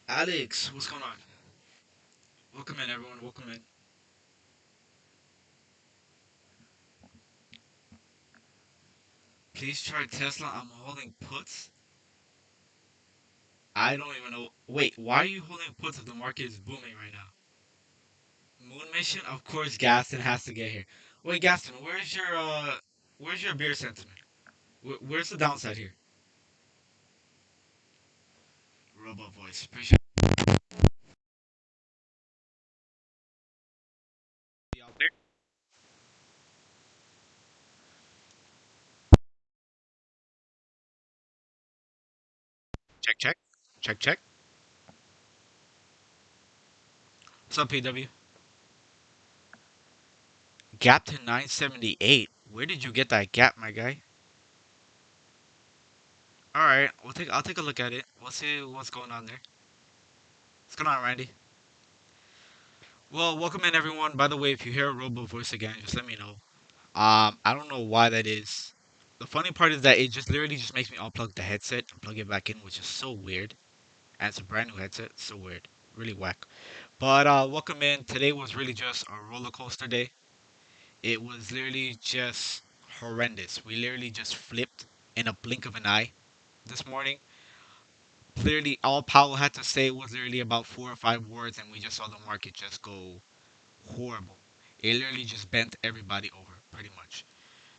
Alex, what's going on? Welcome in, everyone. Welcome in. Please try Tesla. I'm holding puts. I don't even know. Wait, why are you holding puts if the market is booming right now? Moon mission? Of course, Gaston has to get here. Wait, Gaston, where's your beer sentiment? Where's the downside here? Robo voice. Appreciate you out there. Check, check, check, check. What's up, PW? Gap to 978. Where did you get that gap, my guy? All right, I'll take a look at it. We'll see what's going on there. What's going on, Randy? Well, welcome in everyone. By the way, if you hear a robo voice again, just let me know. I don't know why that is. The funny part is that it just literally just makes me unplug the headset and plug it back in, which is so weird. And it's a brand new headset, so weird, really whack. But welcome in. Today was really just a roller coaster day. It was literally just horrendous. We literally just flipped in a blink of an eye this morning. Literally, all Powell had to say was literally about 4 or 5 words, and we just saw the market just go horrible. It literally just bent everybody over, pretty much.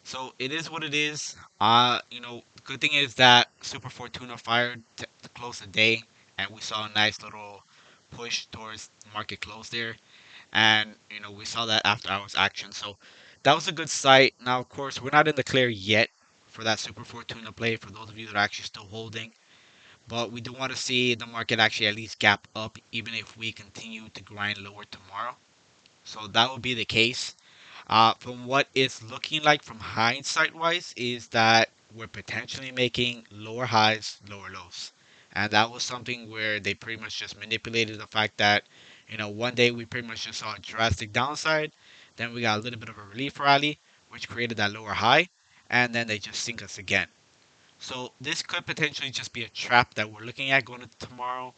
So it is what it is. Good thing is that Super Fortuna fired to close the day, and we saw a nice little push towards market close there. And we saw that after hours action. So that was a good sight. Now, of course, we're not in the clear yet for that Super Fortuna play. For those of you that are actually still holding, but we do want to see the market actually at least gap up, even if we continue to grind lower tomorrow. So that will be the case. From what it's looking like from hindsight wise, is that we're potentially making lower highs, lower lows. And that was something where they pretty much just manipulated the fact that, one day we pretty much just saw a drastic downside. Then we got a little bit of a relief rally, which created that lower high. And then they just sink us again. So this could potentially just be a trap that we're looking at going into tomorrow.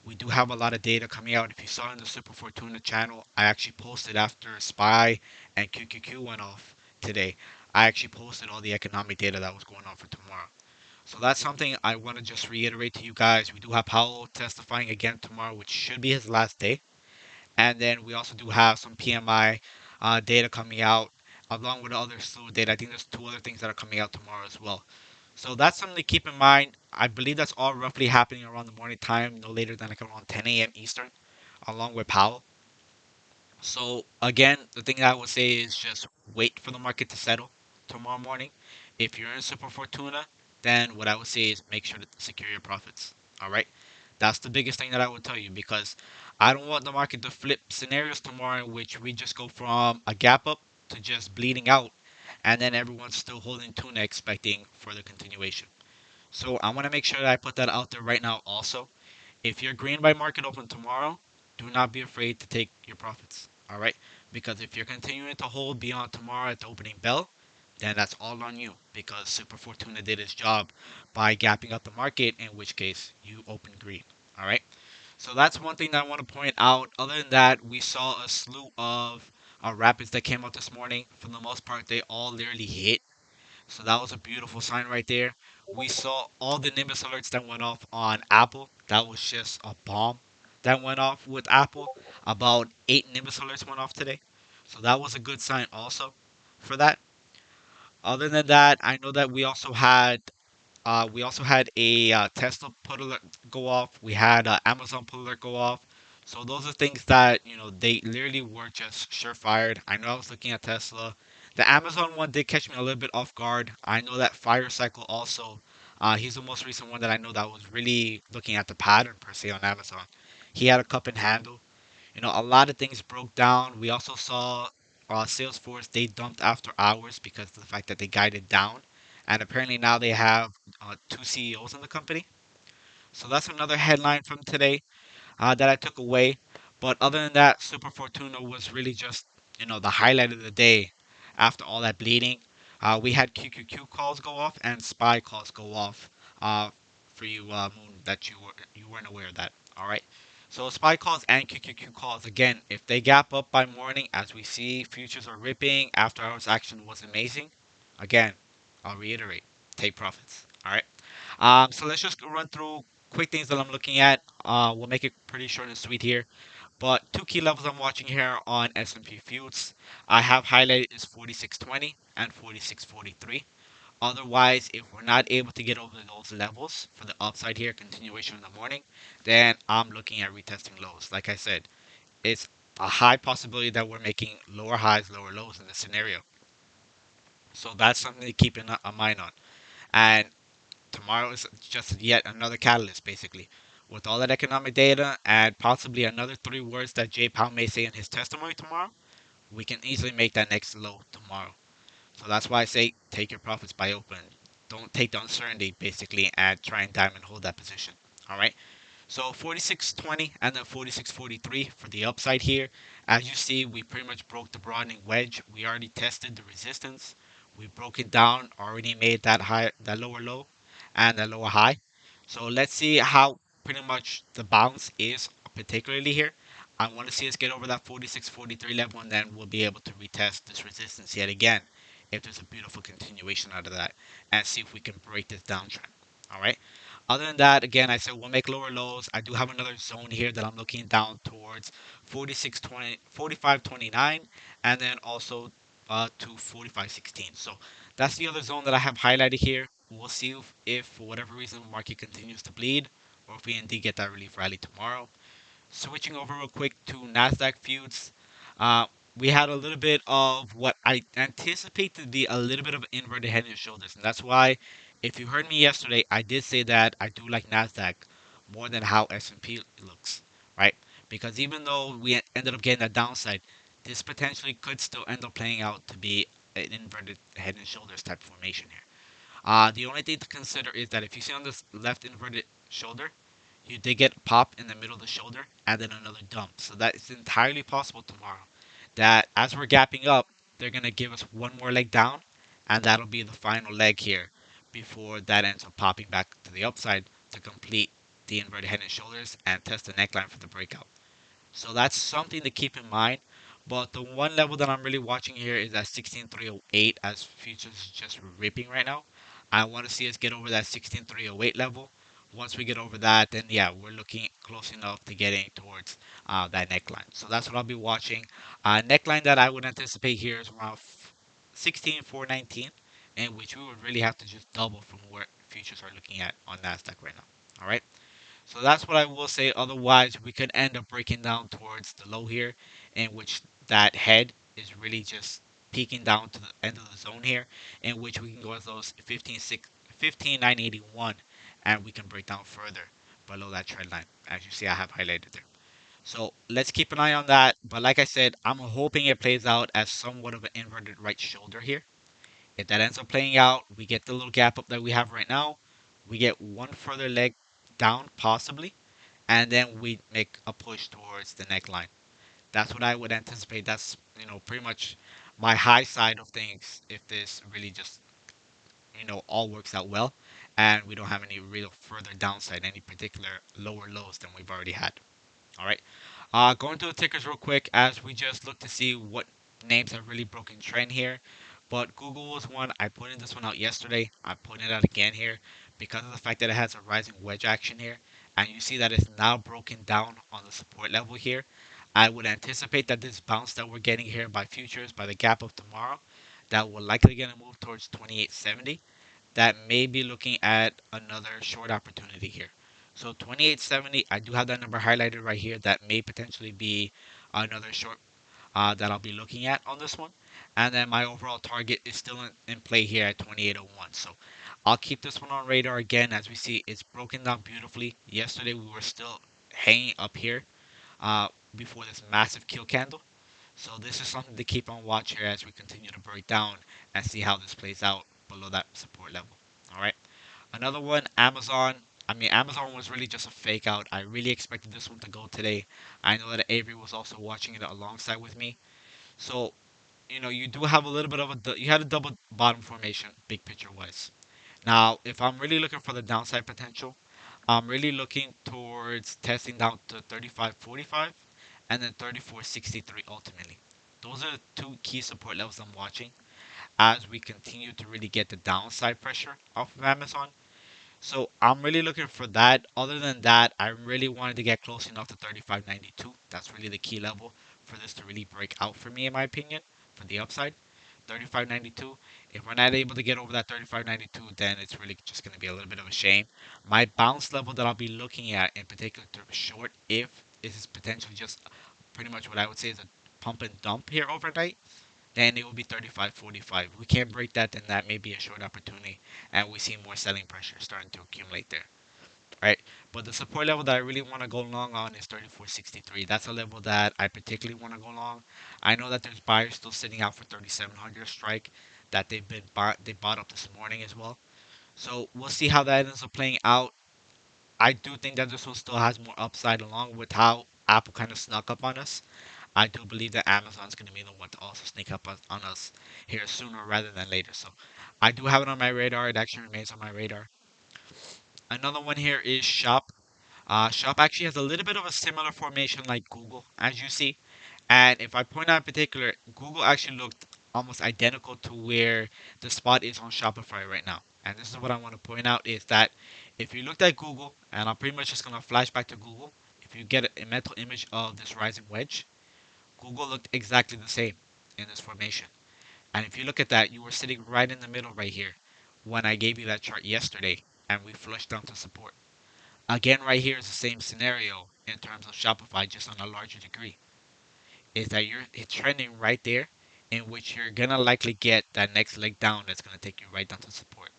We do have a lot of data coming out. If you saw in the Super Fortuna channel, I actually posted after SPY and QQQ went off today. I actually posted all the economic data that was going on for tomorrow. So that's something I want to just reiterate to you guys. We do have Powell testifying again tomorrow, which should be his last day. And then we also do have some PMI data coming out, along with other slew data. I think there's two other things that are coming out tomorrow as well. So that's something to keep in mind. I believe that's all roughly happening around the morning time, no later than like around 10 a.m. Eastern, along with Powell. So again, the thing that I would say is just wait for the market to settle tomorrow morning. If you're in Super Fortuna, then what I would say is make sure to secure your profits. All right, that's the biggest thing that I would tell you, because I don't want the market to flip scenarios tomorrow in which we just go from a gap up to just bleeding out, and then everyone's still holding tuna expecting further continuation. So I want to make sure that I put that out there right now also. If you're green by market open tomorrow, do not be afraid to take your profits. All right? Because if you're continuing to hold beyond tomorrow at the opening bell, then that's all on you, because Super Fortuna did its job by gapping up the market, in which case you open green. All right? So that's one thing that I want to point out. Other than that, we saw a slew of rapids that came out this morning. For the most part, they all literally hit. So that was a beautiful sign right there. We saw all the Nimbus alerts that went off on Apple. That was just a bomb that went off with Apple. About 8 Nimbus alerts went off today. So that was a good sign also for that. Other than that, I know that we also had a Tesla put alert go off. We had Amazon put alert go off. So those are things that they literally were just surefired. I know I was looking at Tesla. The Amazon one did catch me a little bit off guard. I know that Fire Cycle also. He's the most recent one that I know that was really looking at the pattern per se on Amazon. He had a cup and handle. A lot of things broke down. We also saw Salesforce, they dumped after hours because of the fact that they guided down, and apparently now they have two CEOs in the company. So that's another headline from today that I took away. But other than that, Super Fortuna was really just the highlight of the day. After all that bleeding, we had QQQ calls go off and SPY calls go off. For you, Moon, that you weren't aware of that. All right. So SPY calls and QQQ calls again. If they gap up by morning, as we see, futures are ripping. After hours action was amazing. Again, I'll reiterate, take profits. All right. So let's just run through quick things that I'm looking at. We'll make it pretty short and sweet here. But two key levels I'm watching here on S&P Futures I have highlighted is 4620 and 4643. Otherwise, if we're not able to get over those levels for the upside here, continuation in the morning, then I'm looking at retesting lows. Like I said, it's a high possibility that we're making lower highs, lower lows in this scenario. So that's something to keep in a mind on. And tomorrow is just yet another catalyst, basically. With all that economic data and possibly another three words that Jay Powell may say in his testimony tomorrow, we can easily make that next low tomorrow. So that's why I say take your profits by open. Don't take the uncertainty, basically, and try and diamond hold that position. All right. So 46.20 and then 46.43 for the upside here. As you see, we pretty much broke the broadening wedge. We already tested the resistance. We broke it down, already made that high, that lower low, and that lower high. So let's see how pretty much the bounce is, particularly here. I want to see us get over that 46.43 level, and then we'll be able to retest this resistance yet again, if there's a beautiful continuation out of that, and see if we can break this downtrend. All right. Other than that, again, I said we'll make lower lows. I do have another zone here that I'm looking down towards 46.20, 45.29, and then also to 45.16. So that's the other zone that I have highlighted here. We'll see if for whatever reason the market continues to bleed, or if we indeed get that relief rally tomorrow. Switching over real quick to Nasdaq feuds, uh, we had a little bit of what I anticipate to be a little bit of inverted head and shoulders, and that's why, if you heard me yesterday, I did say that I do like Nasdaq more than how S&P looks, right? Because even though we ended up getting that downside, this potentially could still end up playing out to be an inverted head and shoulders type formation here. The only thing to consider is that if you see on this left inverted shoulder, you did get a pop in the middle of the shoulder and then another dump. So that is entirely possible tomorrow. That as we're gapping up, they're going to give us one more leg down, and that'll be the final leg here before that ends up popping back to the upside to complete the inverted head and shoulders and test the neckline for the breakout. So that's something to keep in mind. But the one level that I'm really watching here is at 16308 as futures is just ripping right now. I want to see us get over that 16308 level. Once we get over that, then yeah, we're looking close enough to getting towards that neckline. So that's what I'll be watching. Neckline that I would anticipate here is around 16419, in which we would really have to just double from where futures are looking at on Nasdaq right now. All right. So that's what I will say. Otherwise, we could end up breaking down towards the low here, in which that head is really just peaking down to the end of the zone here, in which we can go as those 15,981, and we can break down further below that trend line. As you see, I have highlighted there. So let's keep an eye on that. But like I said, I'm hoping it plays out as somewhat of an inverted right shoulder here. If that ends up playing out, we get the little gap up that we have right now. We get one further leg down, possibly, and then we make a push towards the neckline. That's what I would anticipate. That's pretty much my high side of things if this really just all works out well, and we don't have any real further downside, any particular lower lows than we've already had. All right. Going to the tickers real quick as we just look to see what names have really broken trend here. But Google was one. I pointed this one out yesterday. I pointed it out again here because of the fact that it has a rising wedge action here. And you see that it's now broken down on the support level here. I would anticipate that this bounce that we're getting here by futures, by the gap of tomorrow, that will likely get a move towards 2870. That may be looking at another short opportunity here. So 2870, I do have that number highlighted right here. That may potentially be another short that I'll be looking at on this one. And then my overall target is still in play here at 2801. So I'll keep this one on radar again. As we see, it's broken down beautifully. Yesterday we were still hanging up here before this massive kill candle. So this is something to keep on watch here as we continue to break down and see how this plays out below that support level. All right. Another one, Amazon. I mean, Amazon was really just a fake out. I really expected this one to go today. I know that Avery was also watching it alongside with me. So, you do have a little bit of you had a double bottom formation, big picture wise. Now, if I'm really looking for the downside potential, I'm really looking towards testing down to 35.45 and then 34.63 ultimately. Those are the two key support levels I'm watching as we continue to really get the downside pressure off of Amazon. So I'm really looking for that. Other than that, I really wanted to get close enough to 35.92. That's really the key level for this to really break out for me, in my opinion, for the upside. 35.92. If we're not able to get over that 35.92, then it's really just going to be a little bit of a shame. My bounce level that I'll be looking at in particular to short, if this is potentially just pretty much what I would say is a pump and dump here overnight, then it will be 35.45. We can't break that, then that may be a short opportunity, and we see more selling pressure starting to accumulate there. Right, but the support level that I really want to go long on is 34.63. That's a level that I particularly want to go long. I know that there's buyers still sitting out for 3700 strike that they bought up this morning as well. So we'll see how that ends up playing out. I do think that this one still has more upside along with how Apple kind of snuck up on us. I do believe that Amazon's going to be the one to also sneak up on us here sooner rather than later. So I do have it on my radar. It actually remains on my radar. Another one here is Shop. Shop actually has a little bit of a similar formation like Google, as you see. And if I point out in particular, Google actually looked almost identical to where the spot is on Shopify right now. And this is what I want to point out is that if you looked at Google, and I'm pretty much just going to flash back to Google, if you get a mental image of this rising wedge, Google looked exactly the same in this formation. And if you look at that, you were sitting right in the middle right here when I gave you that chart yesterday and we flushed down to support. Again, right here is the same scenario in terms of Shopify, just on a larger degree. Is that you're it's trending right there, in which you're gonna likely get that next leg down that's gonna take you right down to support.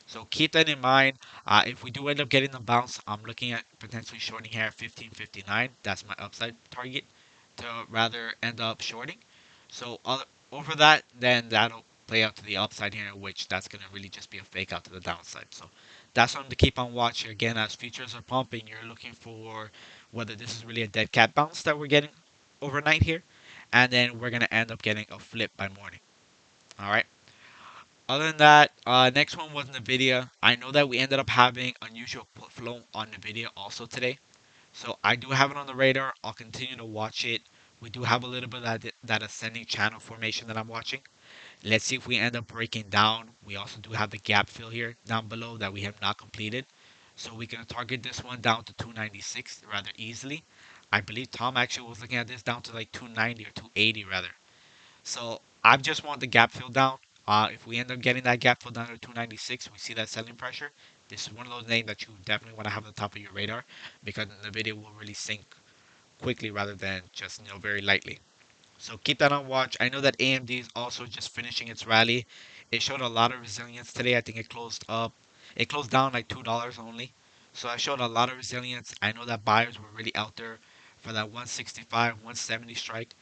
So keep that in mind. If we do end up getting the bounce, I'm looking at potentially shorting here at 15.59. That's my upside target to rather end up shorting. So over that, then that'll play out to the upside here, which that's going to really just be a fake out to the downside. So that's something to keep on watch. Again, as futures are pumping, you're looking for whether this is really a dead cat bounce that we're getting overnight here, and then we're going to end up getting a flip by morning. All right. Other than that, next one was NVIDIA. I know that we ended up having unusual put flow on NVIDIA also today. So I do have it on the radar. I'll continue to watch it. We do have a little bit of that ascending channel formation that I'm watching. Let's see if we end up breaking down. We also do have the gap fill here down below that we have not completed. So we can target this one down to 296 rather easily. I believe Tom actually was looking at this down to like 290 or 280 rather. So I just want the gap fill down. If we end up getting that gap fill down to 296, we see that selling pressure. This is one of those names that you definitely want to have on the top of your radar because the video will really sink quickly rather than just very lightly. So keep that on watch. I know that AMD is also just finishing its rally. It showed a lot of resilience today. I think it closed down like $2 only. So I showed a lot of resilience. I know that buyers were really out there for that 165, 170 strike.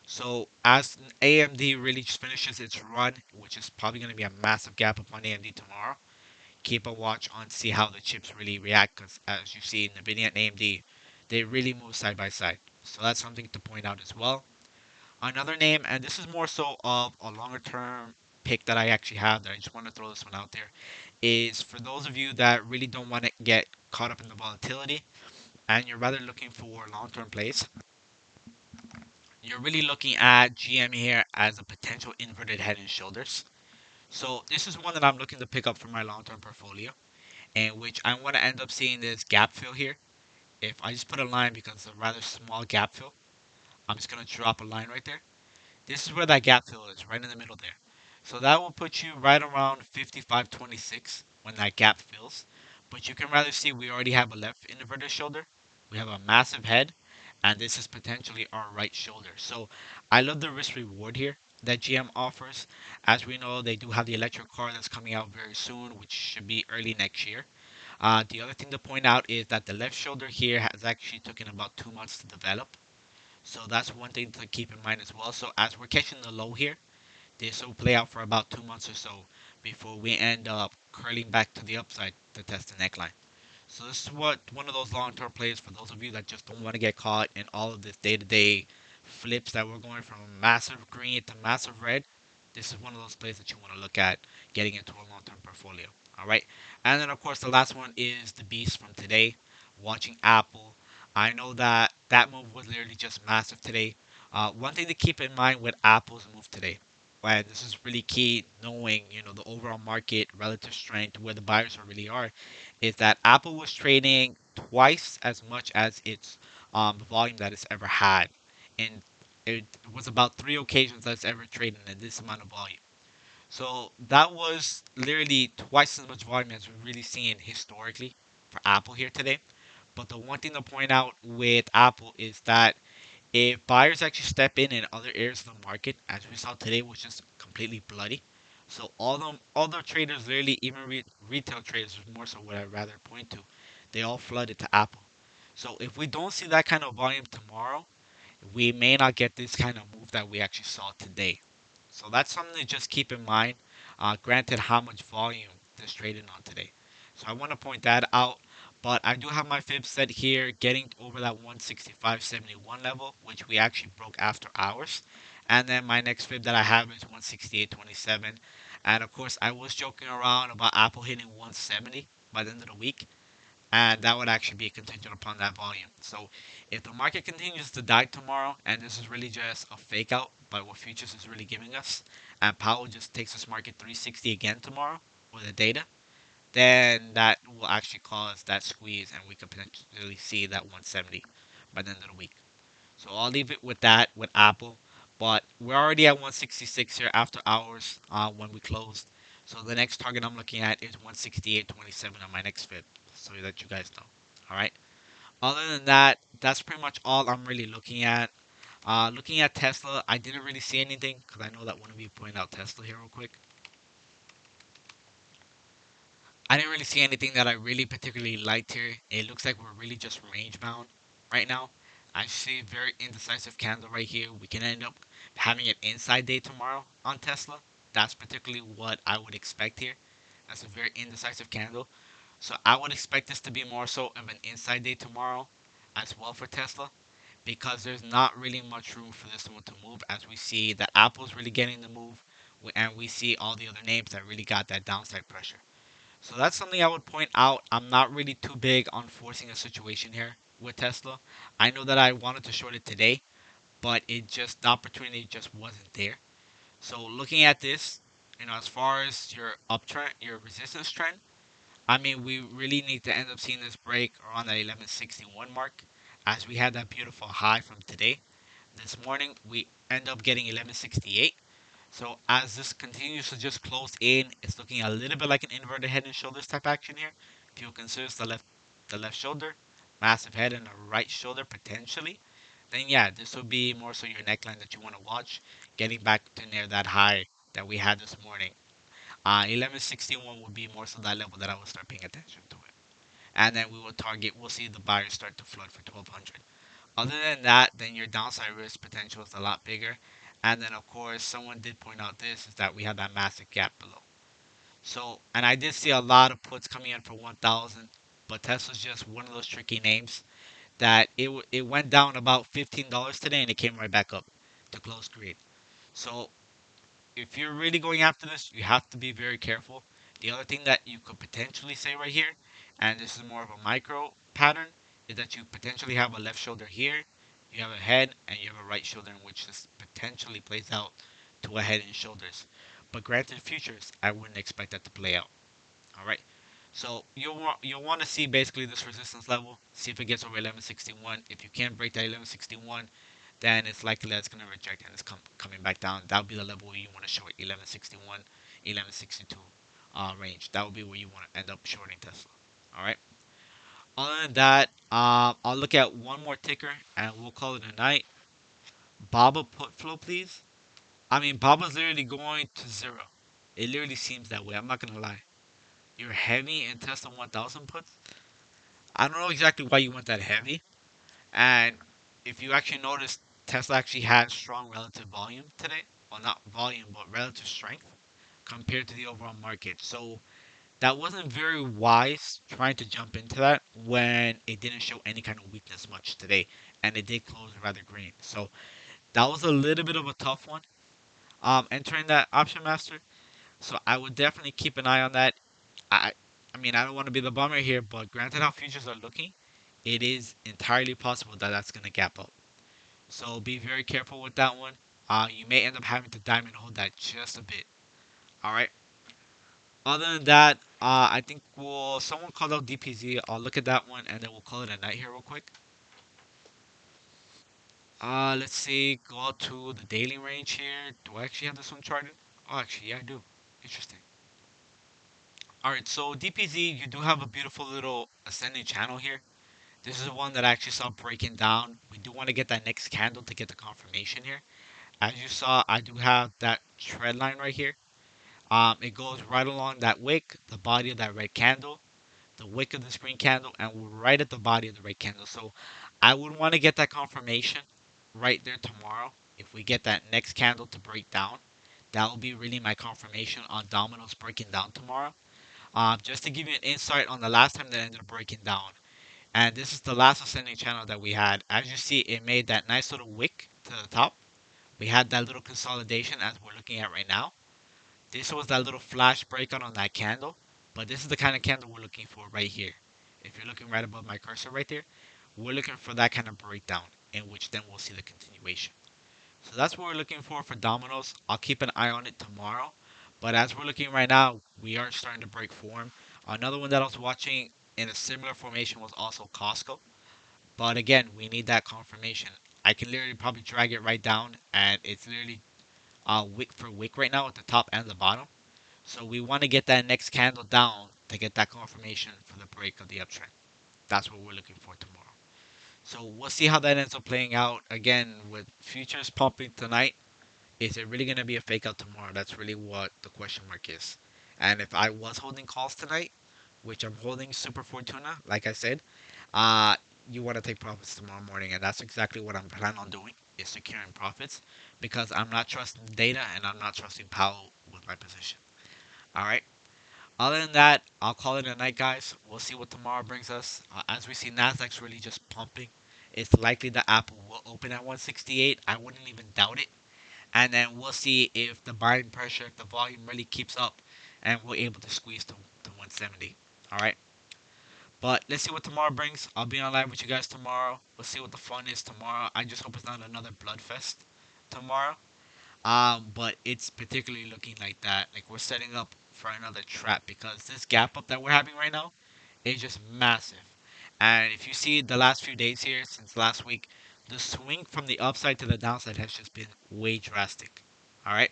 So as AMD really just finishes its run, which is probably going to be a massive gap up on AMD tomorrow, keep a watch on see how the chips really react. Because as you see, NVIDIA and AMD, they really move side by side. So that's something to point out as well. Another name, and this is more so of a longer term pick that I actually have that I just want to throw this one out there, is for those of you that really don't want to get caught up in the volatility and you're rather looking for long term plays, you're really looking at GM here as a potential inverted head and shoulders. So this is one that I'm looking to pick up for my long term portfolio, in which I want to end up seeing this gap fill here. If I just put a line because it's a rather small gap fill, I'm just going to drop a line right there. This is where that gap fill is, right in the middle there. So that will put you right around 55.26 when that gap fills. But you can rather see we already have a left inverted shoulder. We have a massive head. And this is potentially our right shoulder. So I love the risk reward here that GM offers. As we know, they do have the electric car that's coming out very soon, which should be early next year. The other thing to point out is that the left shoulder here has actually taken about 2 months to develop. So that's one thing to keep in mind as well. So as we're catching the low here, this will play out for about 2 months or so before we end up curling back to the upside to test the neckline. So this is what one of those long-term plays for those of you that just don't want to get caught in all of this day-to-day flips that we're going from massive green to massive red. This is one of those plays that you want to look at getting into a long-term portfolio. All right. And then, of course, the last one is the beast from today, watching Apple. I know that that move was literally just massive today. One thing to keep in mind with Apple's move today, and this is really key, knowing the overall market relative strength, where the buyers really are, is that Apple was trading twice as much as its volume that it's ever had, and it was about three occasions that it's ever traded in this amount of volume. So that was literally twice as much volume as we've really seen historically for Apple here today. But the one thing to point out with Apple is that if buyers actually step in other areas of the market, as we saw today, which is completely bloody. So all the traders, literally even retail traders, is more so what I'd rather point to, they all flooded to Apple. So if we don't see that kind of volume tomorrow, we may not get this kind of move that we actually saw today. So that's something to just keep in mind. Granted, how much volume this traded on today. So I want to point that out. But I do have my fib set here, getting over that 165.71 level, which we actually broke after hours. And then my next fib that I have is 168.27. And of course, I was joking around about Apple hitting 170 by the end of the week, and that would actually be contingent upon that volume. So if the market continues to die tomorrow, and this is really just a fake out by what futures is really giving us, and Powell just takes this market 360 again tomorrow with the data, then that will actually cause that squeeze, and we could potentially see that 170 by the end of the week. So I'll leave it with that with Apple. But we're already at 166 here after hours when we closed. So the next target I'm looking at is 168.27 on my next fib. So that you guys know. All right. Other than that, that's pretty much all I'm really looking at. Looking at Tesla, I didn't really see anything because I know that one of you pointed out Tesla here real quick. I didn't really see anything that I really particularly liked here. It looks like we're really just range bound right now. I see a very indecisive candle right here. We can end up having an inside day tomorrow on Tesla. That's particularly what I would expect here. That's a very indecisive candle. So I would expect this to be more so of an inside day tomorrow as well for Tesla, because there's not really much room for this one to move, as we see that Apple's really getting the move, and we see all the other names that really got that downside pressure. So that's something I would point out. I'm not really too big on forcing a situation here with Tesla. I know that I wanted to short it today, but the opportunity just wasn't there. So looking at this, as far as your uptrend, your resistance trend, I mean, we really need to end up seeing this break around that 1161 mark, as we had that beautiful high from today. This morning, we end up getting 1168. So as this continues to just close in, it's looking a little bit like an inverted head and shoulders type action here. If you consider the left shoulder, massive head and a right shoulder potentially, then yeah, this will be more so your neckline that you want to watch, getting back to near that high that we had this morning. 1161 would be more so that level that I will start paying attention to it. And then we'll see the buyers start to flood for 1200. Other than that, then your downside risk potential is a lot bigger. And then, of course, someone did point out this is that we have that massive gap below. So, and I did see a lot of puts coming in for 1,000, but Tesla's just one of those tricky names that it went down about $15 today and it came right back up to close green. So if you're really going after this, you have to be very careful. The other thing that you could potentially say right here, and this is more of a micro pattern, is that you potentially have a left shoulder here, you have a head, and you have a right shoulder in which this potentially plays out to a head and shoulders. But granted futures, I wouldn't expect that to play out. All right. So you'll want to see basically this resistance level, see if it gets over 1161. If you can't break that 1161, then it's likely that it's going to reject and it's coming back down. That would be the level where you want to short 1161, 1162 range. That would be where you want to end up shorting Tesla. All right. Other than that, I'll look at one more ticker and we'll call it a night. Baba put flow, please. I mean, Baba's literally going to zero. It literally seems that way. I'm not gonna lie. You're heavy in Tesla 1000 puts. I don't know exactly why you went that heavy. And if you actually notice, Tesla actually had strong relative volume today. Well, not volume, but relative strength compared to the overall market. So that wasn't very wise trying to jump into that when it didn't show any kind of weakness much today. And it did close rather green. So that was a little bit of a tough one. Entering that option master. So I would definitely keep an eye on that. I I mean, I don't want to be the bummer here, but granted how futures are looking, it is entirely possible that that's going to gap up. So be very careful with that one. You may end up having to diamond hold that just a bit. All right. Other than that, I think we'll someone called out DPZ. I'll look at that one and then we'll call it a night here real quick. Let's see. Go out to the daily range here. Do I actually have this one charted? Oh, actually, yeah, I do. Interesting. All right. So DPZ, you do have a beautiful little ascending channel here. This is one that I actually saw breaking down. We do want to get that next candle to get the confirmation here. As you saw, I do have that trend line right here. It goes right along that wick, the body of that red candle, the wick of this green candle, and we're right at the body of the red candle. So I would want to get that confirmation right there tomorrow. If we get that next candle to break down, that will be really my confirmation on dominoes breaking down tomorrow. Just to give you an insight on the last time that ended up breaking down, and this is the last ascending channel that we had. As you see, it made that nice little wick to the top. We had that little consolidation as we're looking at right now. This was that little flash breakout on that candle, but this is the kind of candle we're looking for right here. If you're looking right above my cursor right there, we're looking for that kind of breakdown, in which then we'll see the continuation. So that's what we're looking for dominoes. I'll keep an eye on it tomorrow. But as we're looking right now, we are starting to break form. Another one that I was watching in a similar formation was also Costco. But again, we need that confirmation. I can literally probably drag it right down, and it's literally wick for wick right now at the top and the bottom. So we want to get that next candle down to get that confirmation for the break of the uptrend. That's what we're looking for tomorrow. So we'll see how that ends up playing out. Again, with futures pumping tonight, is it really going to be a fake out tomorrow? That's really what the question mark is. And if I was holding calls tonight, which I'm holding Super Fortuna, like I said, uh, you want to take profits tomorrow morning, and that's exactly what I'm planning on doing, is securing profits, because I'm not trusting data and I'm not trusting Powell with my position. All right. Other than that, I'll call it a night, guys. We'll see what tomorrow brings us. As we see, Nasdaq's really just pumping. It's likely that Apple will open at 168. I wouldn't even doubt it. And then we'll see if the buying pressure, if the volume really keeps up, and we're able to squeeze to 170. All right. But let's see what tomorrow brings. I'll be on live with you guys tomorrow. We'll see what the fun is tomorrow. I just hope it's not another bloodfest tomorrow. But it's particularly looking like that. Like we're setting up for another trap because this gap up that we're having right now is just massive. And if you see the last few days here since last week, the swing from the upside to the downside has just been way drastic. All right.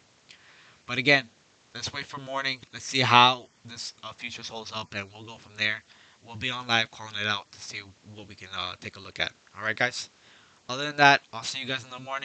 But again, let's wait for morning. Let's see how this futures holds up, and we'll go from there. We'll be on live calling it out to see what we can take a look at. All right, guys. Other than that, I'll see you guys in the morning.